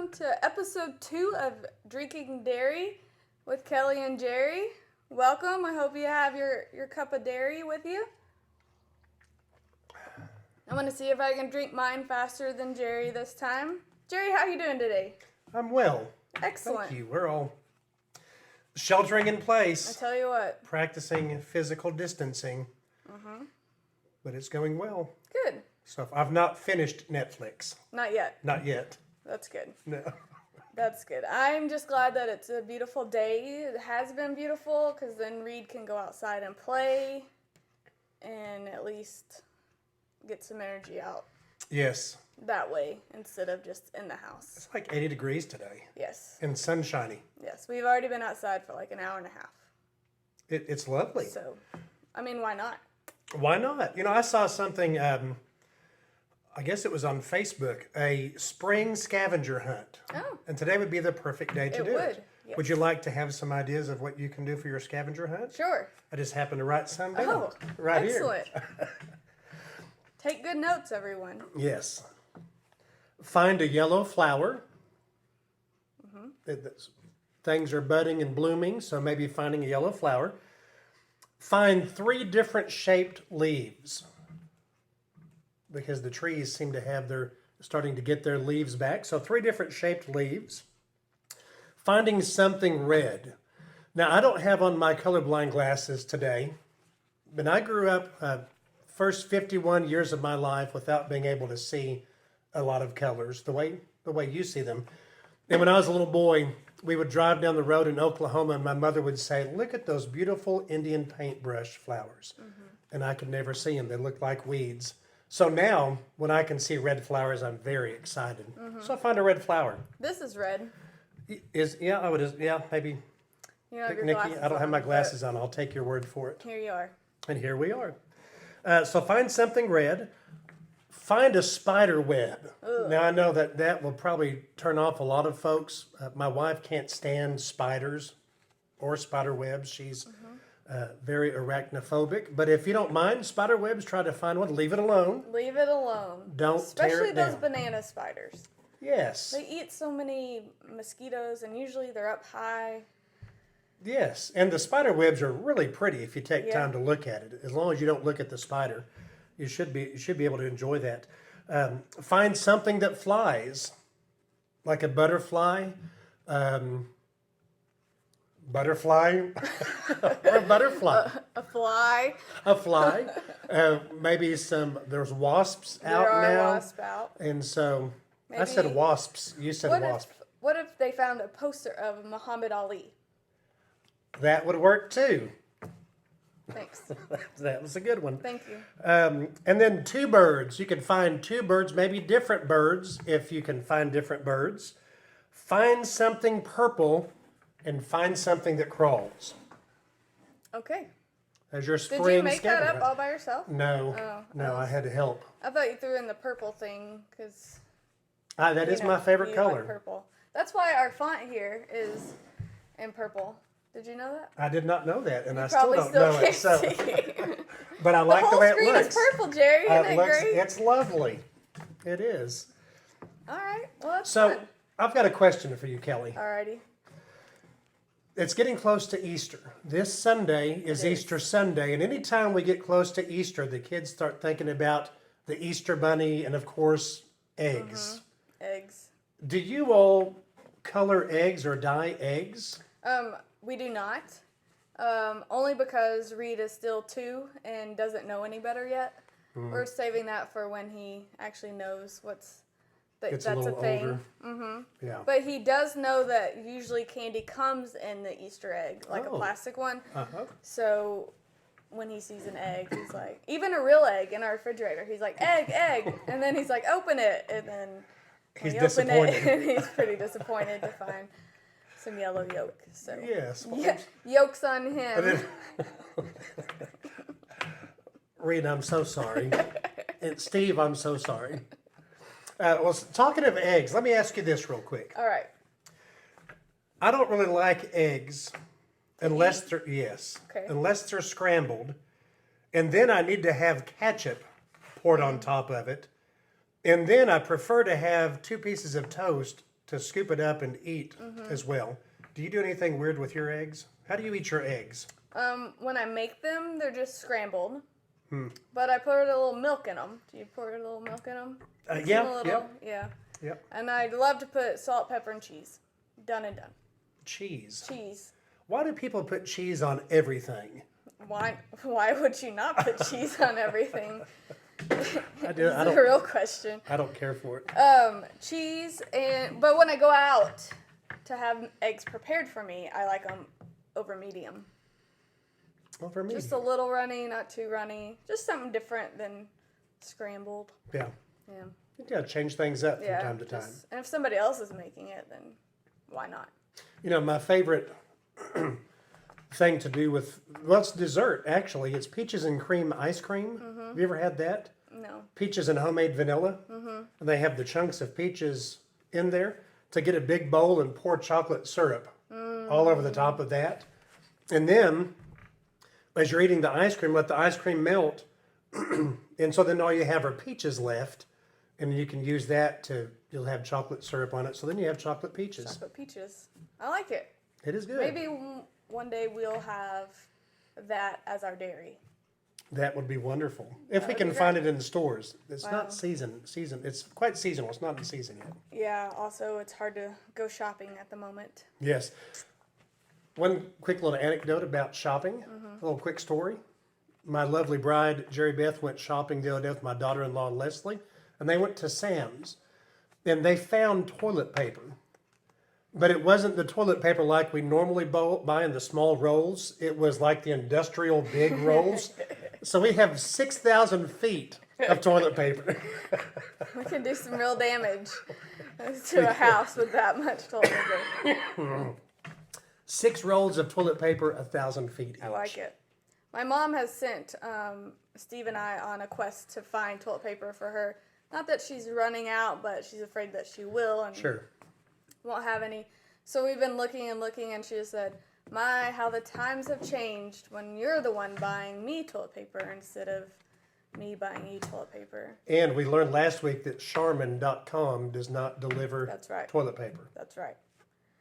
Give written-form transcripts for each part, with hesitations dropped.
welcome to episode 2 of Drinking Dairy with Kelly and Jerry. Welcome. I hope you have your cup of dairy with you. I'm going to see if I can drink mine faster than Jerry this time. Jerry, how are you doing today? I'm well. Excellent. Thank you. We're all sheltering in place. I tell you what. Practicing physical distancing. But it's going well. Good. So I've not finished Netflix. Not yet. Not yet. That's good. No. That's good. I'm just glad that it's a beautiful day. It has been beautiful because then Reed can go outside and play and at least get some energy out Yes. that way instead of just in the house. It's like 80 degrees today. Yes. And sunshiny. Yes. We've already been outside for like an hour and a half. It's lovely. So, I mean, why not? Why not? You know, I saw something, I guess it was on Facebook, a spring scavenger hunt. Oh. And today would be the perfect day to do would, it. yes. Would you like to have some ideas of what you can do for your scavenger hunt? Sure. I just happened to write some down. Oh, right excellent. here. Take good notes, everyone. Yes. Find a yellow flower. Things are budding and blooming, so maybe finding a yellow flower. Find 3 different shaped leaves, because the trees seem to have starting to get their leaves back. So 3 different shaped leaves. Finding something red. Now, I don't have on my colorblind glasses today, but I grew up first 51 years of my life without being able to see a lot of colors the way you see them. And when I was a little boy, we would drive down the road in Oklahoma and my mother would say, "Look at those beautiful Indian paintbrush flowers." And I could never see them. They looked like weeds. So now, when I can see red flowers, I'm very excited. So I find a red flower. This is red. Maybe. You don't have your Nikki, glasses I don't have my on, glasses on. I'll take your word for it. but here you are. And here we are. So find something red. Find a spider web. Ugh. Now I know that will probably turn off a lot of folks. My wife can't stand spiders or spider webs. She's very arachnophobic. But if you don't mind spider webs, try to find one. Leave it alone. Leave it alone. Don't tear Especially it those down. banana spiders. Yes. They eat so many mosquitoes, and usually they're up high. Yes. And the spider webs are really pretty if you take Yeah. time to look at it. As long as you don't look at the spider, you should be able to enjoy that. Find something that flies, like a butterfly. Butterfly or a butterfly. A fly. A fly. Maybe there's wasps out There are now. wasps out. And so I Maybe- said wasps. You said wasp. What if they found a poster of Muhammad Ali? That would work too. Thanks. That was a good one. Thank you. And then 2 birds. You can find 2 birds, maybe different birds if you can find different birds. Find something purple and find something that crawls. Okay. As your Did spring you make that scavenger up hunt. all by yourself? No, Oh, no, I had to help. I thought you threw in the purple thing because That is my favorite color. Like purple. That's why our font here is in purple. Did you know that? I did not know that, and I still Probably don't still know can't it. So, see. but I like the whole way it screen looks. is purple, Jerry. Isn't that great? It's lovely. It is. All right. Well, that's So fun. I've got a question for you, Kelly. Alrighty. It's getting close to Easter. This Sunday is Easter Sunday, and anytime we get close to Easter, the kids start thinking about the Easter bunny and, of course, eggs. Eggs. Do you all color eggs or dye eggs? We do not. Only because Reed is still 2 and doesn't know any better yet. We're saving that for when he actually knows It's that's a little thing. older. Yeah. But he does know that usually candy comes in the Easter egg, like a Oh. plastic one. Uh-huh. So when he sees an egg, he's like, even a real egg in our refrigerator, he's like, egg, egg. And then he's like, open it. And then He's we open disappointed. it, he's pretty disappointed to find some yellow yolk. So Yes. yeah, yolk's on him. Reed, I'm so sorry. And Steve, I'm so sorry. Well, talking of eggs, let me ask you this real quick. All right. I don't really like eggs unless they're Okay. unless they're scrambled, and then I need to have ketchup poured on top of it, and then I prefer to have 2 pieces of toast to scoop it up and eat Mm-hmm. as well. Do you do anything weird with your eggs? How do you eat your eggs? When I make them, they're just scrambled. Hmm. But I put a little milk in them. Do you pour a little milk in them? Yeah, Yeah. yep. And I'd love to put salt, pepper, and cheese. Done and done. Cheese. Cheese. Why do people put cheese on everything? Why would you not put cheese on everything? I do. It's a real question. I don't care for it. Cheese but when I go out to have eggs prepared for me, I like them over medium. Well, for me, Just a little runny, not too runny. Just something different than scrambled. yeah, Yeah. you gotta change things up from Yeah. time to time. And if somebody else is making it, then why not? You know, my favorite thing to do with, well, it's dessert actually. It's peaches and cream ice cream. Have you ever had that? No. Peaches and homemade vanilla. And they have the chunks of peaches in there. To get a big bowl and pour chocolate syrup all over the top of that. And then, as you're eating the ice cream, let the ice cream melt. And so then all you have are peaches left. And you can use that you'll have chocolate syrup on it. So then you have chocolate peaches. Chocolate peaches. I like it. It is good. Maybe one day we'll have that as our dairy. That would be wonderful. If we would can be find great. it in the stores. It's Wow. not season. It's quite seasonal. It's not in season yet. Yeah, also it's hard to go shopping at the moment. Yes. One quick little anecdote about shopping. A little quick story. My lovely bride, Jerry Beth, went shopping the other day with my daughter-in-law, Leslie, and they went to Sam's, and they found toilet paper. But it wasn't the toilet paper like we normally buy in the small rolls. It was like the industrial big rolls. So we have 6,000 feet of toilet paper. We can do some real damage to a house with that much toilet paper. 6 rolls of toilet paper, 1,000 feet each. I like it. My mom has sent Steve and I on a quest to find toilet paper for her. Not that she's running out, but she's afraid that she will and Sure. won't have any. So we've been looking and looking, and she just said, "My, how the times have changed when you're the one buying me toilet paper instead of me buying you toilet paper." And we learned last week that Charmin.com does not deliver That's right. toilet paper. That's right.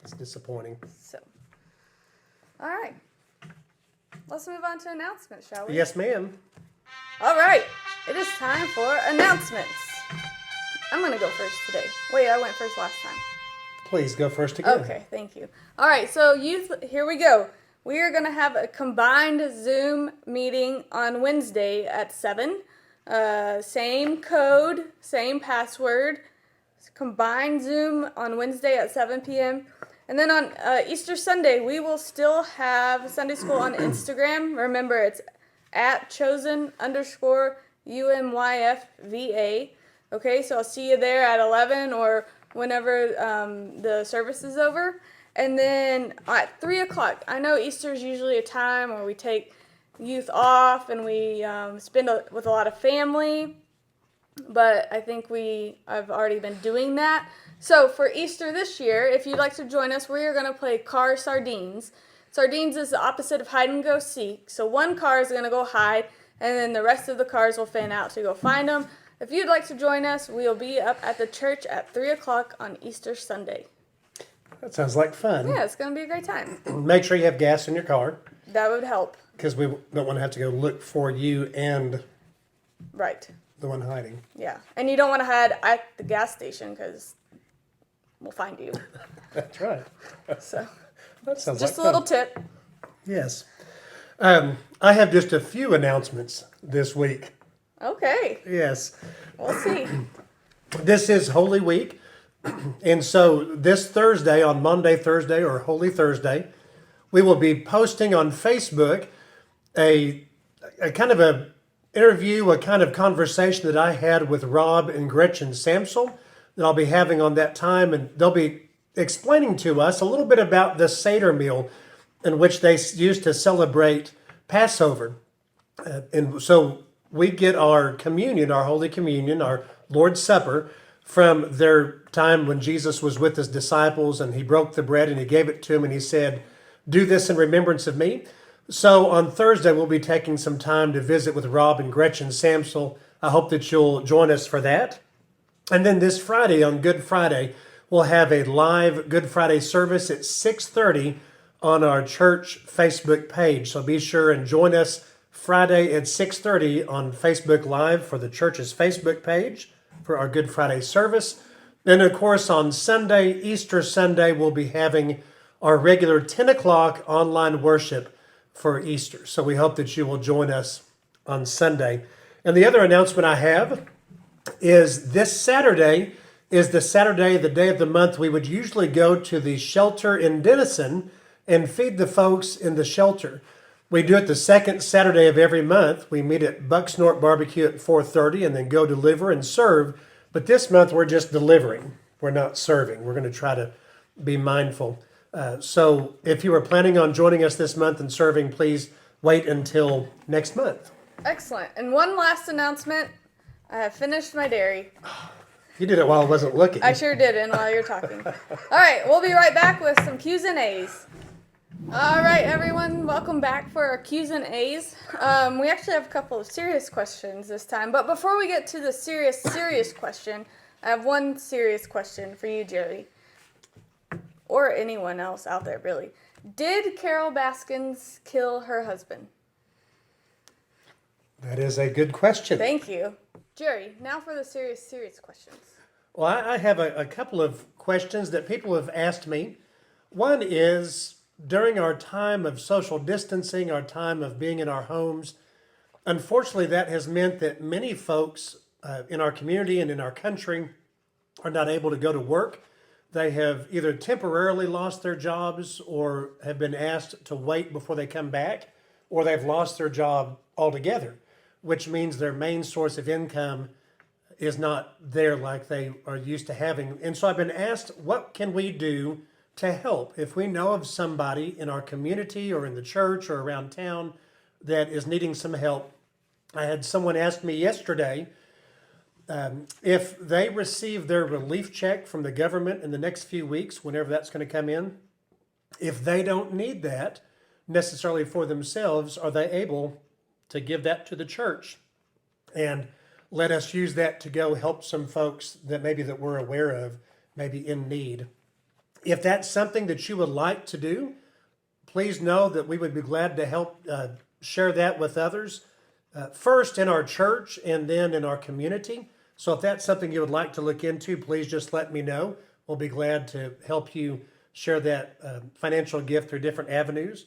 It's disappointing. So, all right. Let's move on to announcements, shall we? Yes, ma'am. All right. It is time for announcements. I'm going to go first today. Wait, I went first last time. Please go first again. Okay, thank you. All right, so youth, here we go. We are going to have a combined Zoom meeting on Wednesday at 7. Same code, same password. Combined Zoom on Wednesday at 7 p.m. And then on Easter Sunday, we will still have Sunday school on Instagram. Remember, it's at chosen_UMYFVA. Okay, so I'll see you there at 11 or whenever the service is over. And then at 3 o'clock, I know Easter is usually a time where we take youth off and we spend with a lot of family. But I think I've already been doing that. So for Easter this year, if you'd like to join us, we are going to play car sardines. Sardines is the opposite of hide and go seek. So one car is going to go hide, and then the rest of the cars will fan out to go find them. If you'd like to join us, we'll be up at the church at 3 o'clock on Easter Sunday. That sounds like fun. Yeah, it's going to be a great time. Make sure you have gas in your car That would help. because we don't want to have to go look for you and Right. the one hiding. Yeah. And you don't want to hide at the gas station because we'll find you. That's right. So That sounds just a like little fun. tip. Yes. I have just a few announcements this week. Okay. Yes. We'll see. This is Holy Week. And so this Thursday, on Monday, Thursday, or Holy Thursday, we will be posting on Facebook a kind of a interview, a kind of conversation that I had with Rob and Gretchen Samsel that I'll be having on that time. And they'll be explaining to us a little bit about the Seder meal in which they used to celebrate Passover. And so we get our communion, our Holy Communion, our Lord's Supper, from their time when Jesus was with his disciples and he broke the bread and he gave it to them and he said, "Do this in remembrance of me." So on Thursday, we'll be taking some time to visit with Rob and Gretchen Samsel. I hope that you'll join us for that. And then this Friday, on Good Friday, we'll have a live Good Friday service at 6:30 on our church Facebook page. So be sure and join us Friday at 6:30 on Facebook Live for the church's Facebook page for our Good Friday service. Then, of course, on Sunday, Easter Sunday, we'll be having our regular 10 o'clock online worship for Easter. So we hope that you will join us on Sunday. And the other announcement I have is this Saturday is the Saturday, the day of the month, we would usually go to the shelter in Denison and feed the folks in the shelter. We do it the second Saturday of every month. We meet at Bucksnort Barbecue at 4:30 and then go deliver and serve. But this month we're just delivering. We're not serving. We're going to try to be mindful. So if you are planning on joining us this month and serving, please wait until next month. Excellent. And one last announcement. I have finished my dairy. You did it while I wasn't looking. I sure did, and while you're talking. All right, we'll be right back with some Q's and A's. All right, everyone, welcome back for our Q's and A's. We actually have a couple of serious questions this time, but before we get to the serious question, I have one serious question for you, Jerry, or anyone else out there, really. Did Carol Baskins kill her husband? That is a good question. Thank you. Jerry, now for the serious questions. Well, I have a couple of questions that people have asked me. One is, during our time of social distancing, our time of being in our homes, unfortunately that has meant that many folks in our community and in our country are not able to go to work. They have either temporarily lost their jobs or have been asked to wait before they come back, or they've lost their job altogether, which means their main source of income is not there like they are used to having. And so I've been asked, what can we do to help? If we know of somebody in our community or in the church or around town that is needing some help. I had someone ask me yesterday if they receive their relief check from the government in the next few weeks, whenever that's going to come in, if they don't need that necessarily for themselves, are they able to give that to the church and let us use that to go help some folks that maybe that we're aware of, maybe in need. If that's something that you would like to do, please know that we would be glad to help share that with others, first in our church and then in our community. So if that's something you would like to look into, please just let me know. We'll be glad to help you share that financial gift through different avenues.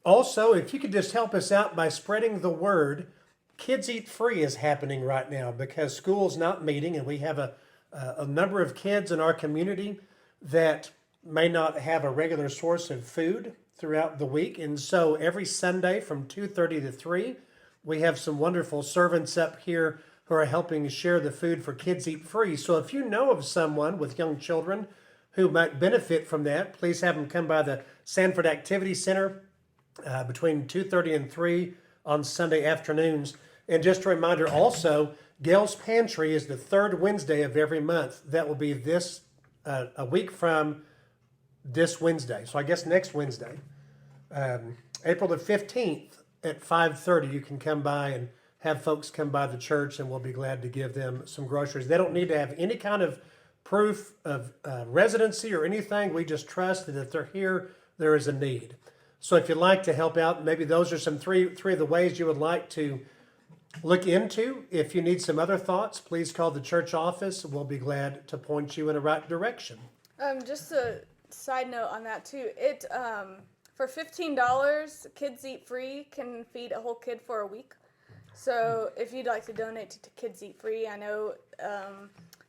Also, if you could just help us out by spreading the word, Kids Eat Free is happening right now because school's not meeting, and we have a number of kids in our community that may not have a regular source of food throughout the week. And so every Sunday from 2:30 to 3, we have some wonderful servants up here who are helping share the food for Kids Eat Free. So if you know of someone with young children who might benefit from that, please have them come by the Sanford Activity Center between 2:30 and 3 on Sunday afternoons. And just a reminder also, Gail's Pantry is the third Wednesday of every month. That will be this a week from this Wednesday. So I guess next Wednesday, April the 15th at 5:30, you can come by and have folks come by the church, and we'll be glad to give them some groceries. They don't need to have any kind of proof of residency or anything. We just trust that if they're here, there is a need. So if you'd like to help out, maybe those are some three of the ways you would like to look into. If you need some other thoughts, please call the church office. We'll be glad to point you in the right direction. Just a side note on that too. It for $15, Kids Eat Free can feed a whole kid for a week. So if you'd like to donate to Kids Eat Free, I know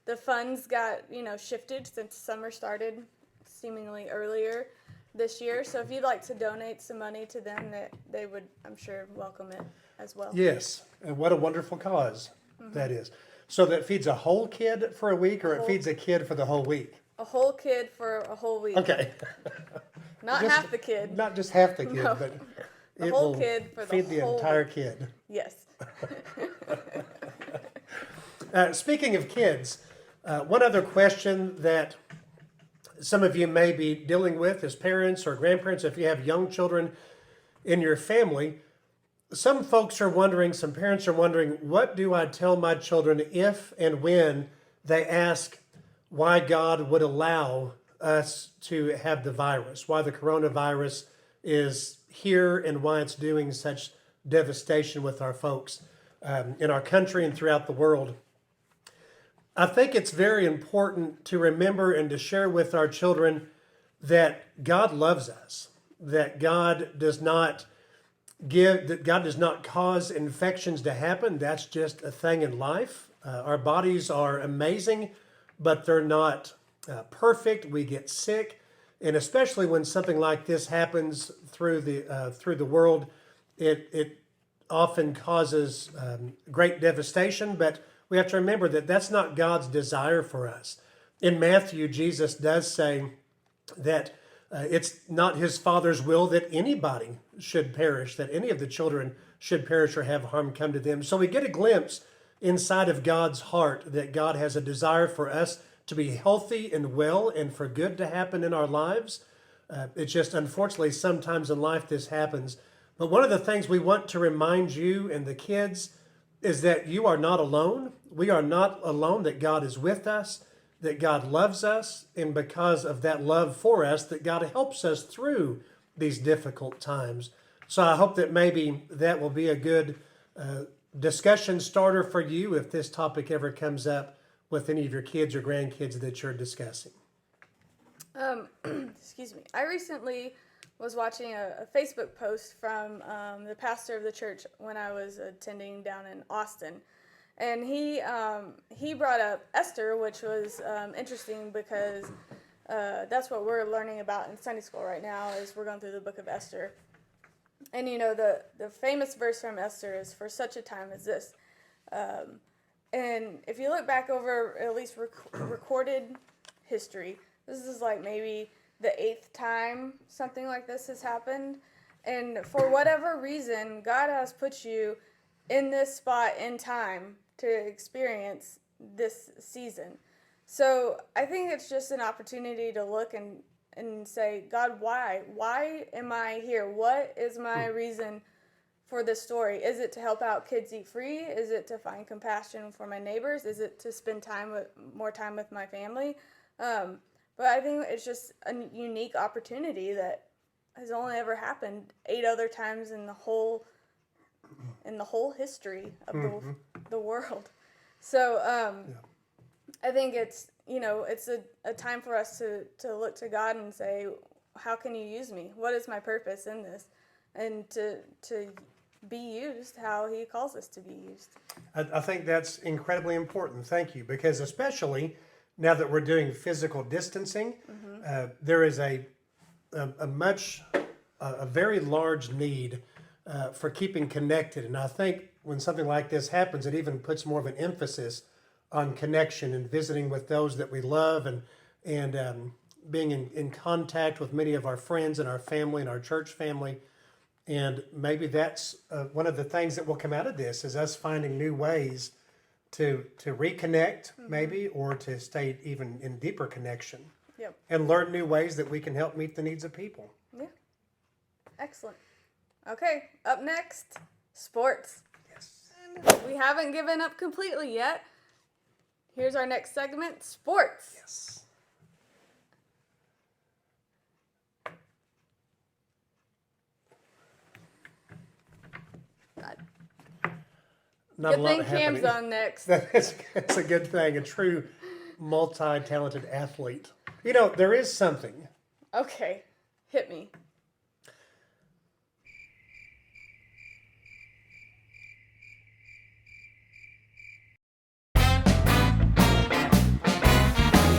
the funds got shifted since summer started seemingly earlier this year. So if you'd like to donate some money to them, that they would, I'm sure, welcome it as well. Yes, and what a wonderful cause that is. So that feeds a whole kid for a week, or it feeds a kid for the whole week? A whole kid for a whole week. Okay. Not Just half the kid. Not just half the kid, No. but The it whole will kid for the feed the whole entire week. kid. Yes. Speaking of kids, one other question that some of you may be dealing with as parents or grandparents, if you have young children in your family, some folks are wondering, some parents are wondering, what do I tell my children if and when they ask, why God would allow us to have the virus, why the coronavirus is here, and why it's doing such devastation with our folks in our country and throughout the world. I think it's very important to remember and to share with our children that God loves us, that God does not cause infections to happen. That's just a thing in life. Our bodies are amazing, but they're not perfect. We get sick, and especially when something like this happens through the world, it often causes great devastation. But we have to remember that that's not God's desire for us. In Matthew, Jesus does say that it's not his Father's will that anybody should perish, that any of the children should perish or have harm come to them. So we get a glimpse inside of God's heart that God has a desire for us to be healthy and well and for good to happen in our lives. It's just, unfortunately, sometimes in life this happens. But one of the things we want to remind you and the kids is that you are not alone. We are not alone, that God is with us, that God loves us, and because of that love for us, that God helps us through these difficult times. So I hope that maybe that will be a good discussion starter for you if this topic ever comes up with any of your kids or grandkids that you're discussing. Excuse me. I recently was watching a Facebook post from the pastor of the church when I was attending down in Austin. And he brought up Esther, which was interesting because that's what we're learning about in Sunday school right now, is we're going through the book of Esther. And, you know, the famous verse from Esther is, "For such a time as this." And if you look back over at least recorded history, this is like maybe the 8th time something like this has happened. And for whatever reason, God has put you in this spot in time to experience this season. So I think it's just an opportunity to look and say, God, why? Why am I here? What is my reason for this story? Is it to help out Kids Eat Free? Is it to find compassion for my neighbors? Is it to spend more time with my family? But I think it's just a unique opportunity that has only ever happened 8 other times in the whole history of the world. So I think it's, you know, it's a time for us to look to God and say, how can you use me? What is my purpose in this? And to be used how he calls us to be used. I think that's incredibly important. Thank you. Because especially now that we're doing physical distancing, there is a very large need for keeping connected. And I think when something like this happens, it even puts more of an emphasis on connection and visiting with those that we love and being in contact with many of our friends and our family and our church family. And maybe that's one of the things that will come out of this, is us finding new ways to reconnect, maybe, or to stay even in deeper connection. Yep. And learn new ways that we can help meet the needs of people. Yeah. Excellent. Okay, up next, sports. Yes. We haven't given up completely yet. Here's our next segment, sports. Yes. God. Not a Good lot thing happening. Cam's on next. That's a good thing. A true multi-talented athlete. You know, there is something. Okay, hit me.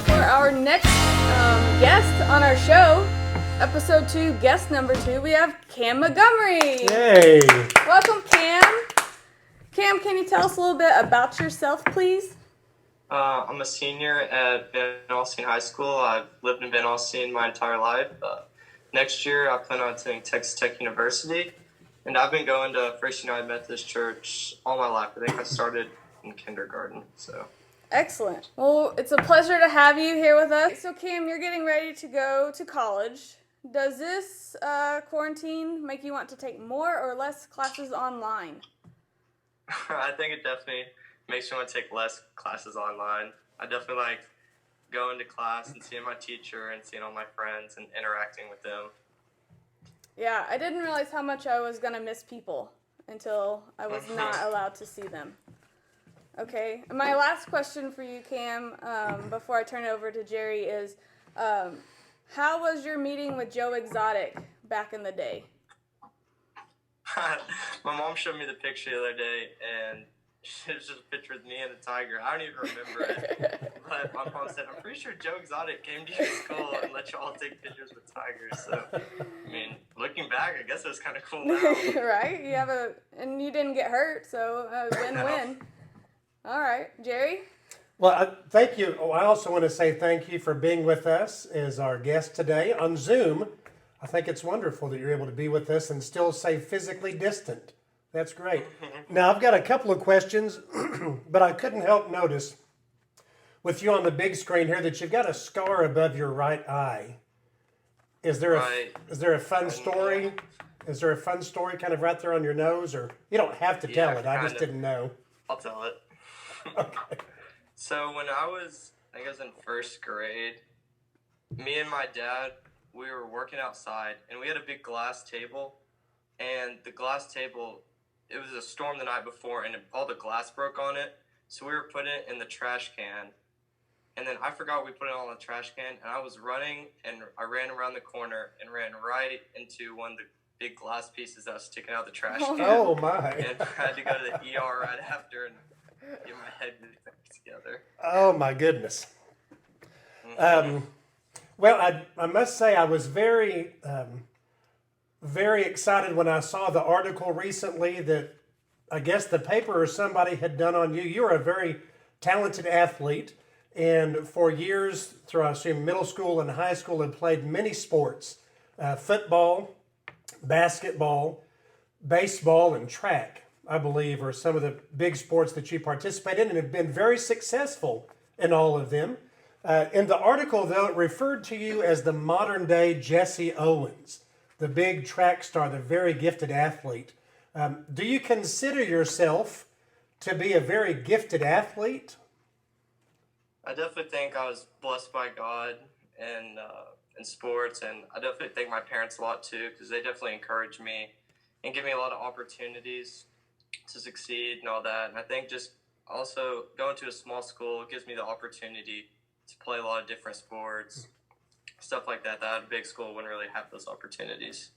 For our next guest on our show, episode 2, guest number 2, we have Cam Montgomery. Yay! Welcome, Cam. Cam, can you tell us a little bit about yourself, please? I'm a senior at Van Alstyne High School. I've lived in Van Alstyne my entire life. Next year, I plan on attending Texas Tech University, and I've been going to First United Methodist Church all my life. I think I started in kindergarten. So. Excellent. Well, it's a pleasure to have you here with us. So, Cam, you're getting ready to go to college. Does this quarantine make you want to take more or less classes online? I think it definitely makes me want to take less classes online. I definitely like going to class and seeing my teacher and seeing all my friends and interacting with them. Yeah, I didn't realize how much I was going to miss people until I was not allowed to see them. Okay, my last question for you, Cam, before I turn it over to Jerry is, how was your meeting with Joe Exotic back in the day? My mom showed me the picture the other day, and it was just a picture with me and a tiger. I don't even remember it. But my mom said, I'm pretty sure Joe Exotic came to your school and let you all take pictures with tigers. So, I mean, looking back, I guess it was kind of cool now. Right? And you didn't get hurt, so win-win. All right. Jerry? Well, thank you. Oh, I also want to say thank you for being with us as our guest today on Zoom. I think it's wonderful that you're able to be with us and still stay physically distant. That's great. Now, I've got a couple of questions, but I couldn't help notice with you on the big screen here that you've got a scar above your right eye. Is there a fun story? Is there a fun story kind of right there on your nose? Or you don't have to tell it. I just didn't know. I'll tell it. Okay. So when I was in first grade, me and my dad, we were working outside, and we had a big glass table, and the glass table, it was a storm the night before, and all the glass broke on it, so we were putting it in the trash can, and then I forgot we put it all in the trash can, and I was running, and I ran around the corner and ran right into one of the big glass pieces that was sticking out of the trash can. Oh, my. And I had to go to the ER right after and get my head back together. Oh, my goodness. Well, I must say I was very excited when I saw the article recently that I guess the paper or somebody had done on you. You're a very talented athlete, and for years through, I assume, middle school and high school had played many sports, football, basketball, baseball, and track, I believe, are some of the big sports that you participate in and have been very successful in all of them. In the article, though, it referred to you as the modern-day Jesse Owens, the big track star, the very gifted athlete. Do you consider yourself to be a very gifted athlete? I definitely think I was blessed by God in sports, and I definitely thank my parents a lot too, because they definitely encourage me and give me a lot of opportunities to succeed and all that. And I think just also going to a small school gives me the opportunity to play a lot of different sports, stuff like that. That a big school wouldn't really have those opportunities.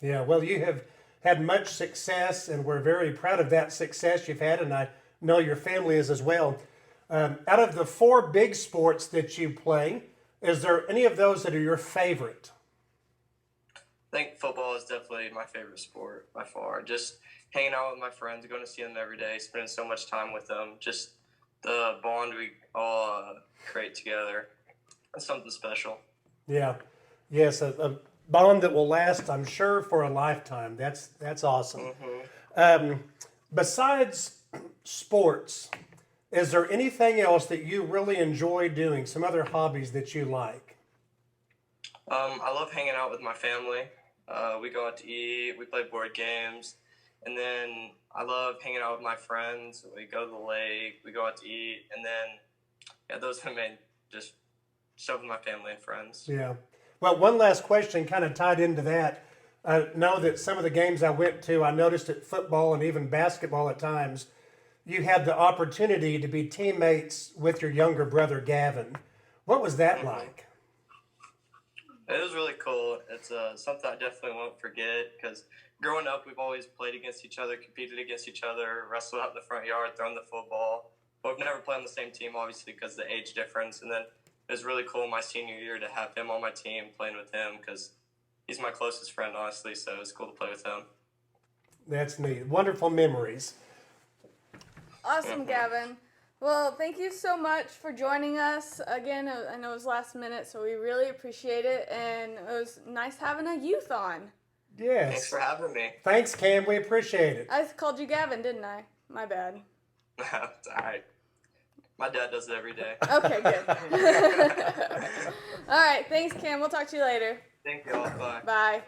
Yeah, well, you have had much success, and we're very proud of that success you've had, and I know your family is as well. Out of the 4 big sports that you play, is there any of those that are your favorite? I think football is definitely my favorite sport by far. Just hanging out with my friends, going to see them every day, spending so much time with them, just the bond we all create together. It's something special. Yeah. Yes, a bond that will last, I'm sure, for a lifetime. That's awesome. Mm-hmm. Besides sports, is there anything else that you really enjoy doing, some other hobbies that you like? I love hanging out with my family. We go out to eat, we play board games, and then I love hanging out with my friends. We go to the lake, we go out to eat, and then, those are the main, just stuff with my family and friends. Yeah. Well, one last question kind of tied into that. I know that some of the games I went to, I noticed at football and even basketball at times, you had the opportunity to be teammates with your younger brother, Gavin. What was that like? It was really cool. It's something I definitely won't forget because growing up, we've always played against each other, competed against each other, wrestled out in the front yard, thrown the football. But we've never played on the same team, obviously, because of the age difference. And then it was really cool my senior year to have him on my team, playing with him, because he's my closest friend, honestly, so it was cool to play with him. That's neat. Wonderful memories. Awesome, Gavin. Well, thank you so much for joining us. Again, I know it was last minute, so we really appreciate it, and it was nice having a youth on. Yes. Thanks for having me. Thanks, Cam. We appreciate it. I called you Gavin, didn't I? My bad. It's all right. My dad does it every day. Okay, good. All right, thanks, Cam. We'll talk to you later. Thank you all. Bye. Bye.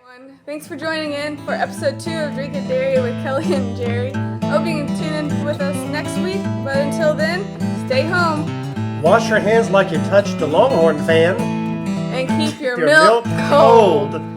Thanks for joining in for episode 2 of Drink It Dairy with Kelly and Jerry. Hope you can tune in with us next week, but until then, stay home. Wash your hands like you touched a Longhorn fan. And keep your Your milk cold.